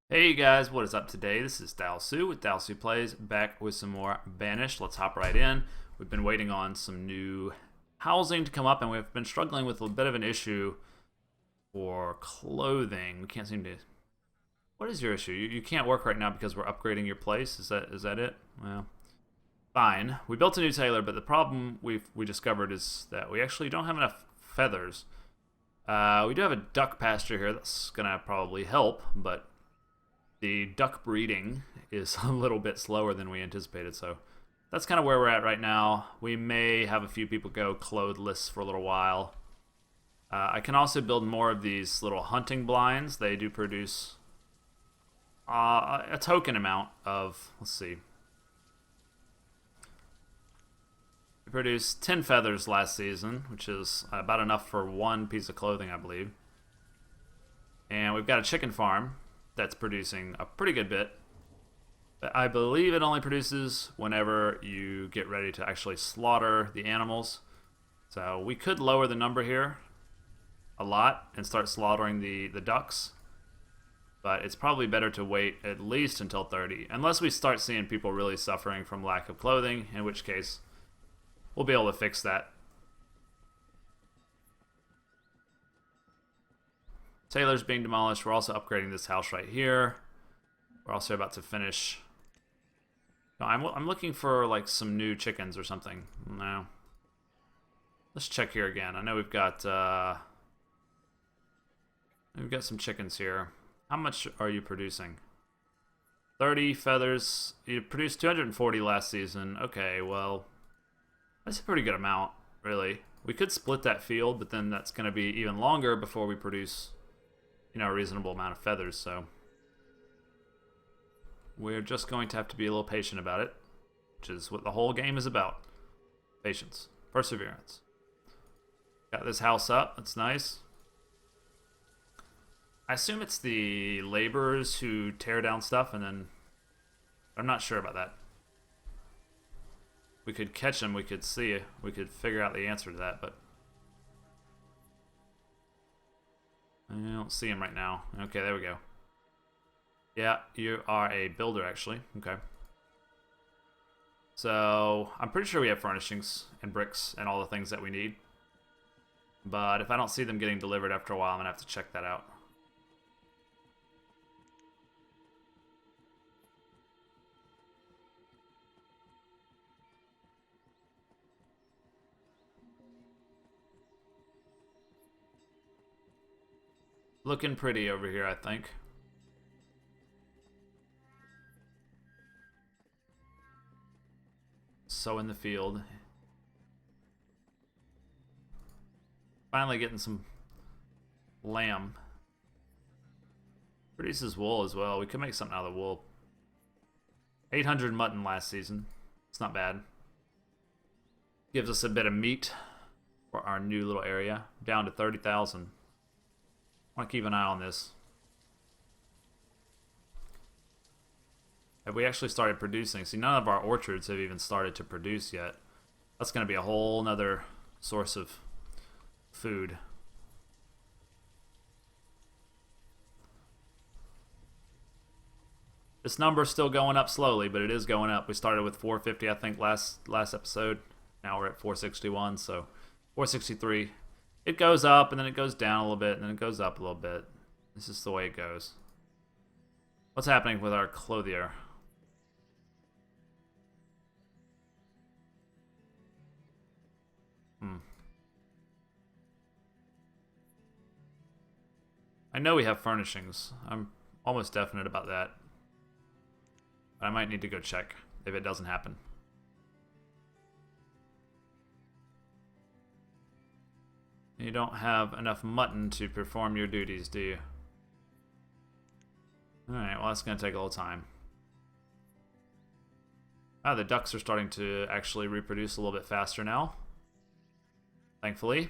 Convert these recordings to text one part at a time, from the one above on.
Hey guys, what is up today? This is Dalsu with Dalsu Plays, back with some more Banished. Let's hop right in. We've been waiting on some new housing to come up, and we've been struggling with a bit of an issue for clothing. We can't seem to... What is your issue? You can't work right now because we're upgrading your place? Is that it? Well, fine. We built a new tailor, but the problem we discovered is that we actually don't have enough feathers. We do have a duck pasture here that's going to probably help, but... the duck breeding is a little bit slower than we anticipated, so that's kind of where we're at right now. We may have a few people go clothless for a little while. I can also build more of these little hunting blinds. They do produce a token amount of, let's see. We produced 10 feathers last season, which is about enough for one piece of clothing, I believe. And we've got a chicken farm that's producing a pretty good bit. But I believe it only produces whenever you get ready to actually slaughter the animals. So we could lower the number here a lot and start slaughtering the ducks. But it's probably better to wait at least until 30. Unless we start seeing people really suffering from lack of clothing, in which case we'll be able to fix that. Tailor's being demolished. We're also upgrading this house right here. We're also about to finish. No, I'm looking for like some new chickens or something. No. Let's check here again. I know we've got some chickens here. How much are you producing? 30 feathers. You produced 240 last season. Okay, well, that's a pretty good amount, really. We could split that field, but then that's going to be even longer before we produce, you know, a reasonable amount of feathers, so we're just going to have to be a little patient about it, which is what the whole game is about. Patience. Perseverance. Got this house up. That's nice. I assume it's the laborers who tear down stuff, and then... I'm not sure about that. We could catch them. We could see. We could figure out the answer to that, but... I don't see him right now. Okay, there we go. Yeah, you are a builder, actually. Okay. So, I'm pretty sure we have furnishings and bricks and all the things that we need. But if I don't see them getting delivered after a while, I'm going to have to check that out. Looking pretty over here, I think. So in the field. Finally getting some lamb. Produces wool as well. We could make something out of the wool. 800 mutton last season. It's not bad. Gives us a bit of meat for our new little area. Down to 30,000. I want to keep an eye on this. Have we actually started producing? See, none of our orchards have even started to produce yet. That's going to be a whole nother source of food. This number's still going up slowly, but it is going up. We started with 450, I think, last episode. Now we're at 461, so 463. It goes up, and then it goes down a little bit, and then it goes up a little bit. This is the way it goes. What's happening with our clothier? I know we have furnishings. I'm almost definite about that. But I might need to go check if it doesn't happen. You don't have enough mutton to perform your duties, do you? Alright, well that's going to take a little time. Ah, the ducks are starting to actually reproduce a little bit faster now. Thankfully.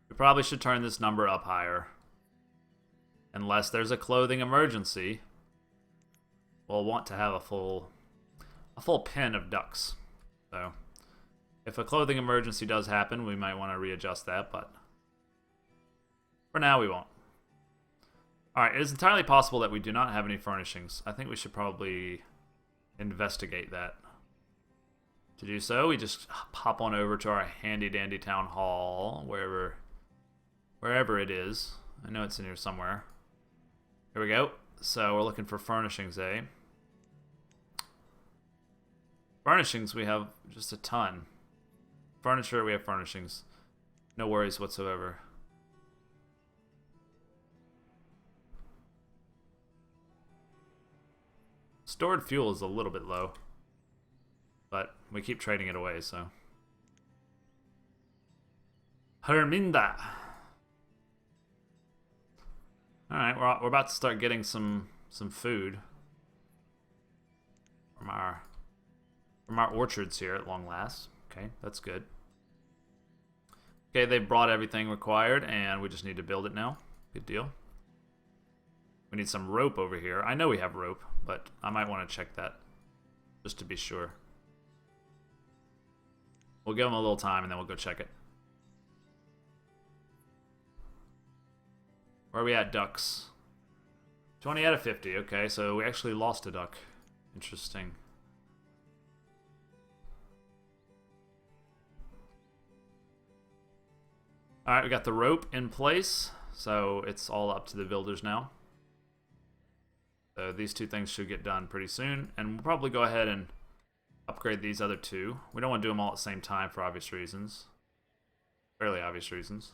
We probably should turn this number up higher. Unless there's a clothing emergency. We'll want to have a full pen of ducks. So... if a clothing emergency does happen, we might want to readjust that, but for now we won't. Alright, it is entirely possible that we do not have any furnishings. I think we should probably investigate that. To do so, we just pop on over to our handy-dandy town hall, wherever it is. I know it's in here somewhere. Here we go. So we're looking for furnishings, eh? Furnishings, we have just a ton. Furniture, we have furnishings. No worries whatsoever. Stored fuel is a little bit low, but we keep trading it away, so. Herminda. Alright, we're about to start getting some food from our orchards here at long last. Okay, that's good. Okay, they've brought everything required, and we just need to build it now. Good deal. We need some rope over here. I know we have rope, but I might want to check that just to be sure. We'll give them a little time, and then we'll go check it. Where are we at, ducks? 20 out of 50. Okay, so we actually lost a duck. Interesting. Alright, we got the rope in place, so it's all up to the builders now. So these two things should get done pretty soon, and we'll probably go ahead and upgrade these other two. We don't want to do them all at the same time for obvious reasons. Fairly obvious reasons.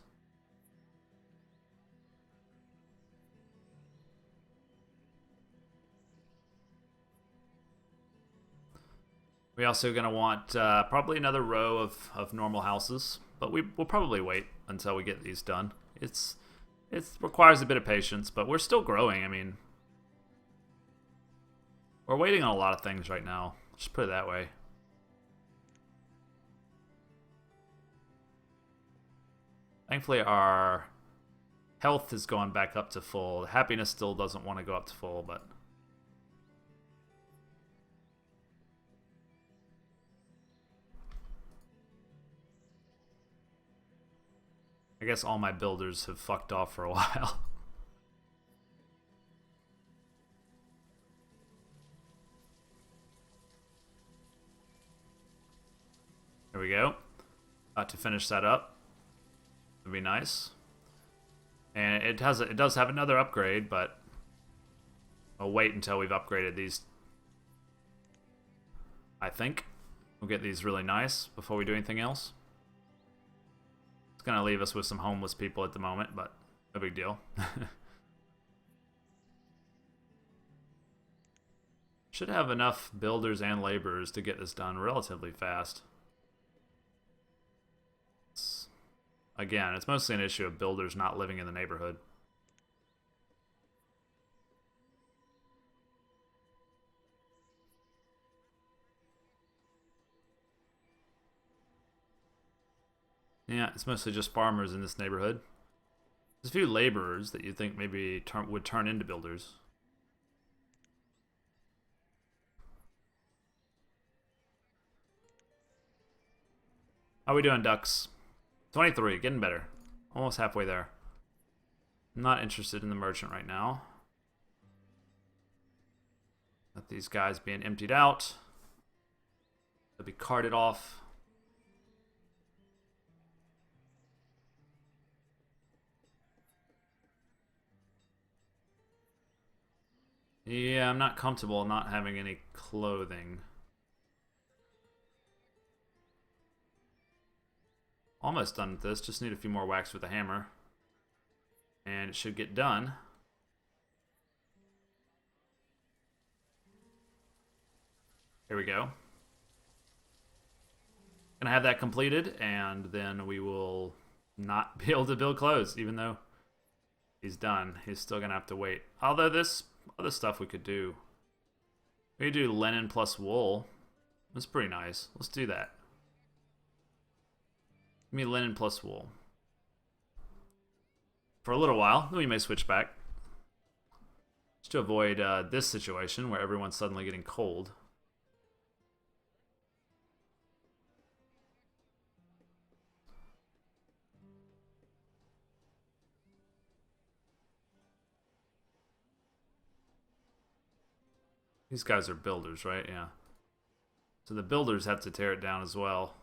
We're also going to want probably another row of normal houses, but we'll probably wait until we get these done. It requires a bit of patience, but we're still growing. I mean, we're waiting on a lot of things right now. Just put it that way. Thankfully, our health has gone back up to full. Happiness still doesn't want to go up to full, but... I guess all my builders have fucked off for a while. There we go. About to finish that up. It'd be nice. And it does have another upgrade, but I'll wait until we've upgraded these. I think we'll get these really nice before we do anything else. It's gonna leave us with some homeless people at the moment, but no big deal. Should have enough builders and laborers to get this done relatively fast. Again, it's mostly an issue of builders not living in the neighborhood. Yeah, it's mostly just farmers in this neighborhood. There's a few laborers that you think maybe would turn into builders. How are we doing, ducks? 23, getting better. Almost halfway there. I'm not interested in the merchant right now. Let these guys being emptied out. They'll be carted off. Yeah, I'm not comfortable not having any clothing. Almost done with this. Just need a few more whacks with the hammer. And it should get done. Here we go. Gonna have that completed, and then we will not be able to build clothes, even though he's done. He's still gonna have to wait. Although this other stuff we could do. We could do linen plus wool. That's pretty nice. Let's do that. Give me linen plus wool. For a little while, then we may switch back. Just to avoid this situation where everyone's suddenly getting cold. These guys are builders, right? Yeah. So the builders have to tear it down as well.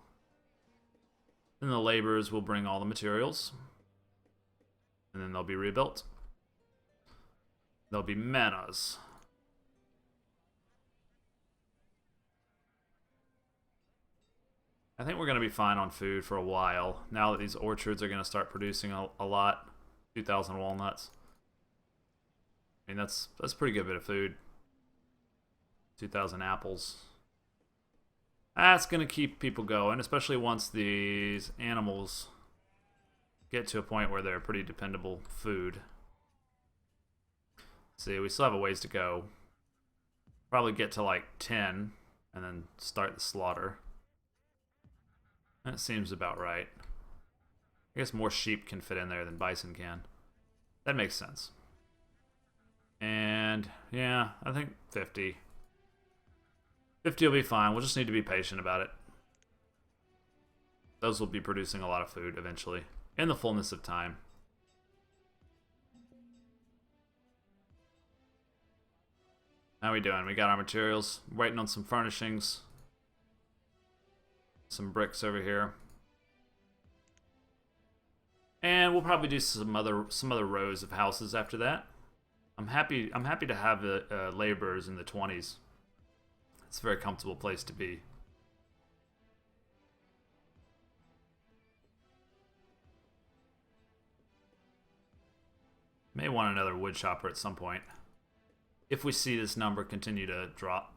Then the laborers will bring all the materials. And then they'll be rebuilt. There'll be manors. I think we're going to be fine on food for a while. Now that these orchards are going to start producing a lot. 2,000 walnuts. I mean, that's a pretty good bit of food. 2,000 apples. That's going to keep people going, especially once these animals get to a point where they're pretty dependable food. See, we still have a ways to go. Probably get to like 10 and then start the slaughter. That seems about right. I guess more sheep can fit in there than bison can. That makes sense. And yeah, I think 50. 50 will be fine. We'll just need to be patient about it. Those will be producing a lot of food eventually, in the fullness of time. How we doing? We got our materials. Waiting on some furnishings. Some bricks over here. And we'll probably do some other rows of houses after that. I'm happy to have the laborers in the 20s. It's a very comfortable place to be. May want another wood chopper at some point, if we see this number continue to drop.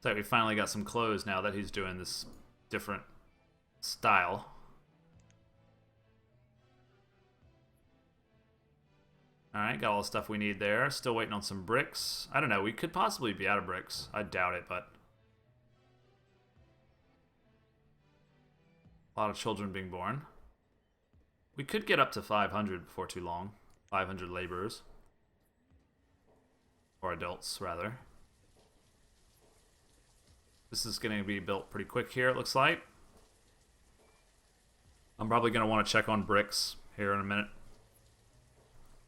So we finally got some clothes now that he's doing this different style. Alright, got all the stuff we need there. Still waiting on some bricks. I don't know, we could possibly be out of bricks. I doubt it, but... a lot of children being born. We could get up to 500 before too long. 500 laborers. Or adults, rather. This is going to be built pretty quick here, it looks like. I'm probably going to want to check on bricks here in a minute.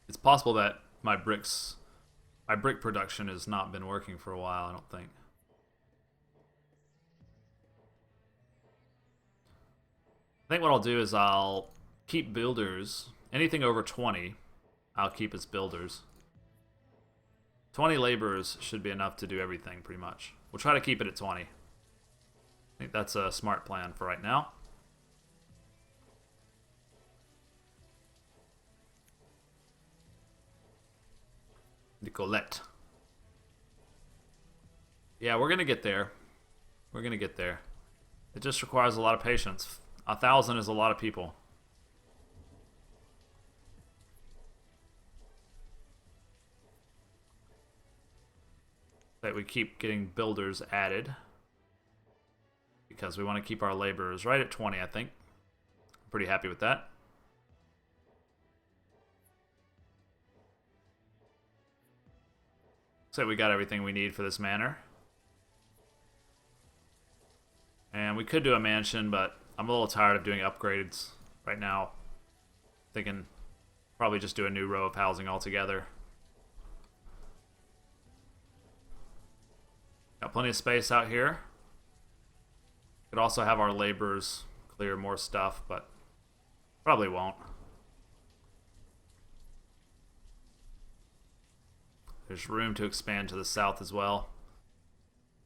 It's possible that my brick production has not been working for a while, I don't think. I think what I'll do is I'll keep builders. Anything over 20, I'll keep as builders. 20 laborers should be enough to do everything, pretty much. We'll try to keep it at 20. I think that's a smart plan for right now. Nicolette. Yeah, we're gonna get there. We're gonna get there. It just requires a lot of patience. 1,000 is a lot of people. That we keep getting builders added. Because we want to keep our laborers right at 20, I think. I'm pretty happy with that. So we got everything we need for this manor. And we could do a mansion, but I'm a little tired of doing upgrades right now. Thinking probably just do a new row of housing altogether. Got plenty of space out here. Could also have our laborers clear more stuff, but probably won't. There's room to expand to the south as well,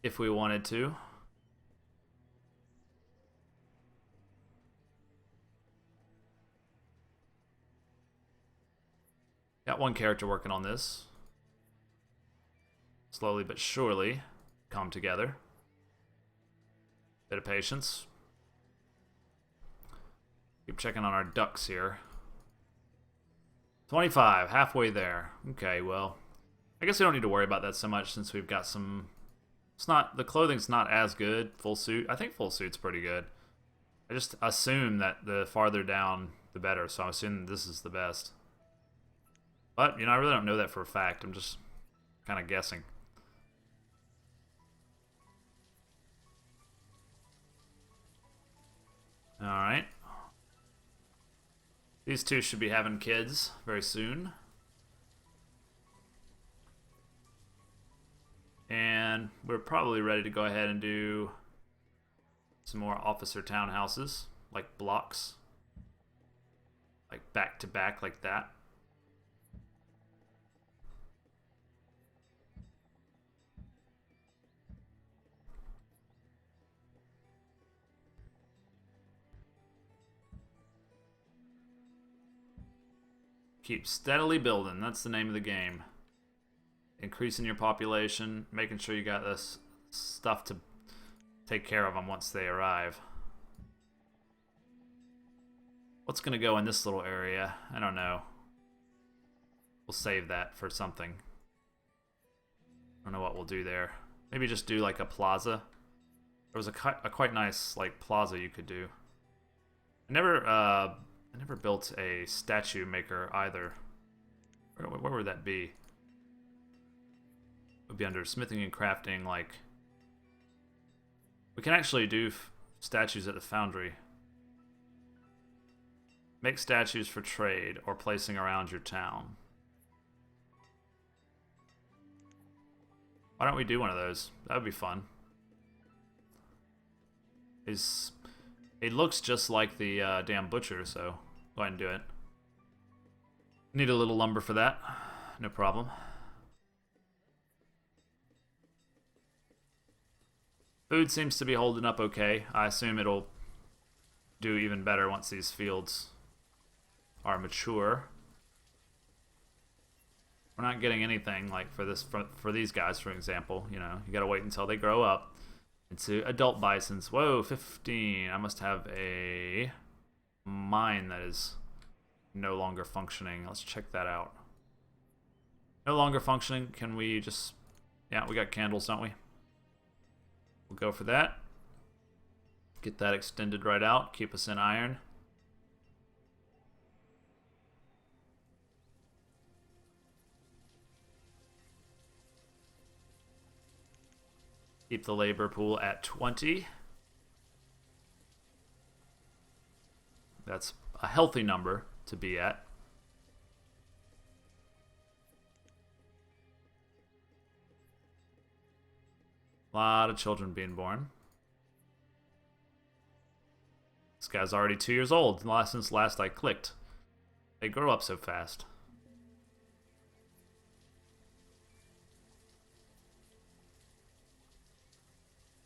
if we wanted to. Got one character working on this. Slowly but surely come together. Bit of patience. Keep checking on our ducks here. 25, halfway there. Okay, well, I guess we don't need to worry about that so much since we've got some... the clothing's not as good. Full suit. I think full suit's pretty good. I just assume that the farther down, the better, so I'm assuming this is the best. But, I really don't know that for a fact. I'm just kind of guessing. Alright. These two should be having kids very soon. And we're probably ready to go ahead and do some more officer townhouses, like blocks, like back to back like that. Keep steadily building. That's the name of the game. Increasing your population, making sure you got this stuff to take care of them once they arrive. What's going to go in this little area? I don't know. We'll save that for something. I don't know what we'll do there. Maybe just do like a plaza. There was a quite nice like plaza you could do. I never built a statue maker either. Where would that be? It would be under smithing and crafting. Like, we can actually do statues at the foundry. Make statues for trade or placing around your town. Why don't we do one of those? That would be fun. It looks just like the damn butcher, so go ahead and do it. Need a little lumber for that. No problem. Food seems to be holding up okay. I assume it'll do even better once these fields are mature. We're not getting anything like for these guys, for example. You know, you gotta wait until they grow up into adult bisons. Whoa, 15. I must have a mine that is no longer functioning. Let's check that out. No longer functioning. Can we just... Yeah, we got candles, don't we? We'll go for that. Get that extended right out. Keep us in iron. Keep the labor pool at 20. That's a healthy number to be at. A lot of children being born. This guy's already 2 years old. Since last I clicked. They grow up so fast.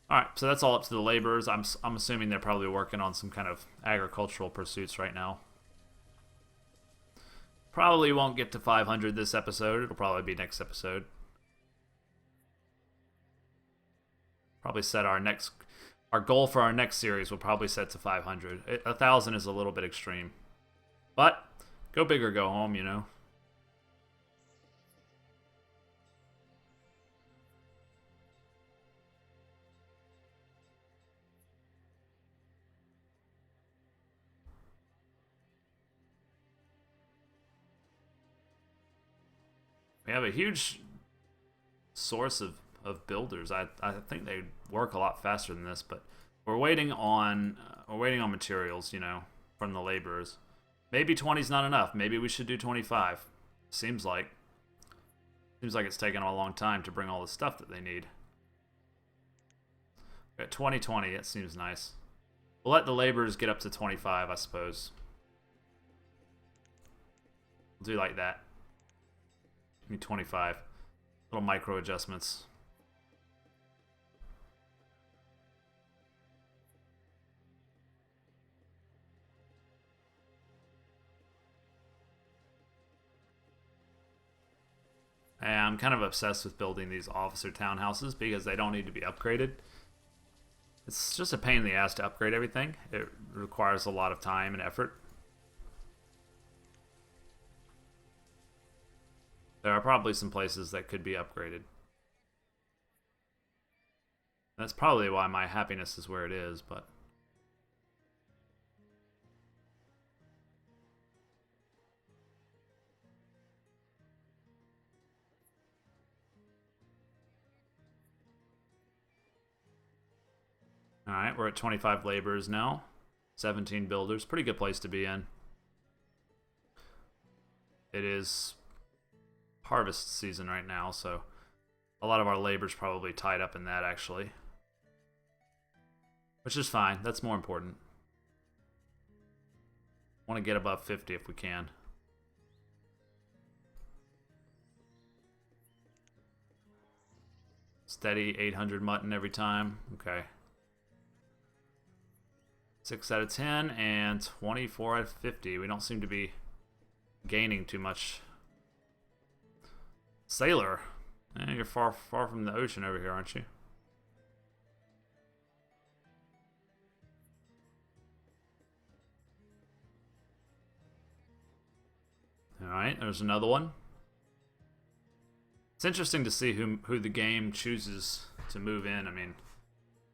Alright, so that's all up to the laborers. I'm assuming they're probably working on some kind of agricultural pursuits right now. Probably won't get to 500 this episode. It'll probably be next episode. Probably set our goal for our next series will probably set to 500. 1,000 is a little bit extreme. But, go big or go home, you know. We have a huge source of builders. I think they work a lot faster than this, but we're waiting on materials, you know, from the laborers. Maybe 20 is not enough. Maybe we should do 25. Seems like it's taken a long time to bring all the stuff that they need. At 2020, it seems nice. We'll let the laborers get up to 25, I suppose. We'll do like that. Give me 25. Little micro adjustments. I'm kind of obsessed with building these officer townhouses because they don't need to be upgraded. It's just a pain in the ass to upgrade everything. It requires a lot of time and effort. There are probably some places that could be upgraded. That's probably why my happiness is where it is, but... Alright, we're at 25 laborers now. 17 builders. Pretty good place to be in. It is harvest season right now, so A lot of our labor's probably tied up in that, actually. Which is fine. That's more important. Want to get above 50 if we can. Steady 800 mutton every time. Okay. 6 out of 10 and 24 out of 50. We don't seem to be gaining too much. Sailor. You're far from the ocean over here, aren't you? Alright, there's another one. It's interesting to see who the game chooses to move in. I mean,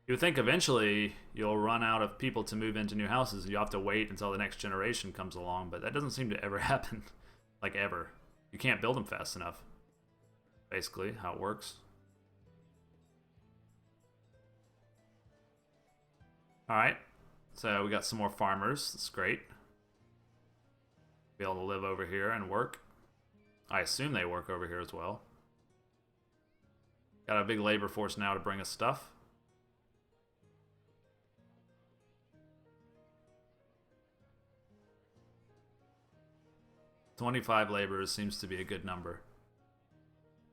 you would think eventually you'll run out of people to move into new houses and you'll have to wait until the next generation comes along, but that doesn't seem to ever happen. Like, ever. You can't build them fast enough. Basically, how it works. Alright, so we got some more farmers. That's great. Be able to live over here and work. I assume they work over here as well. Got a big labor force now to bring us stuff. $25 laborers seems to be a good number.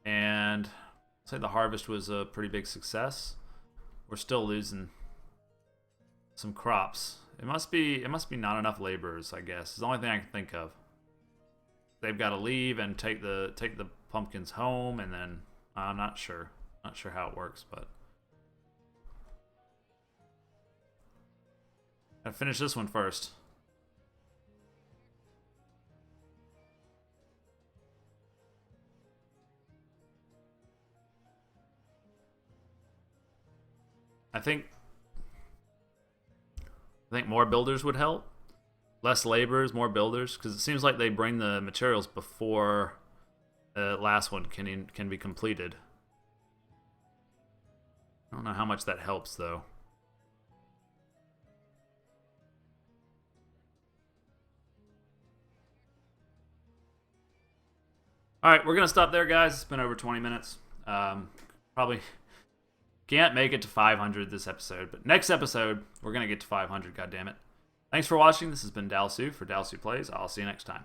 And I'd say the harvest was a pretty big success. We're still losing some crops. It must be not enough laborers, I guess. It's the only thing I can think of. They've got to leave and take the pumpkins home, and then I'm not sure. Not sure how it works, but I'll finish this one first. I think more builders would help. Less laborers, more builders, because it seems like they bring the materials before the last one can be completed. I don't know how much that helps, though. Alright, we're going to stop there, guys. It's been over 20 minutes. Probably can't make it to 500 this episode, but next episode, we're going to get to 500, goddammit. Thanks for watching. This has been Dalsu for Dalsu Plays. I'll see you next time.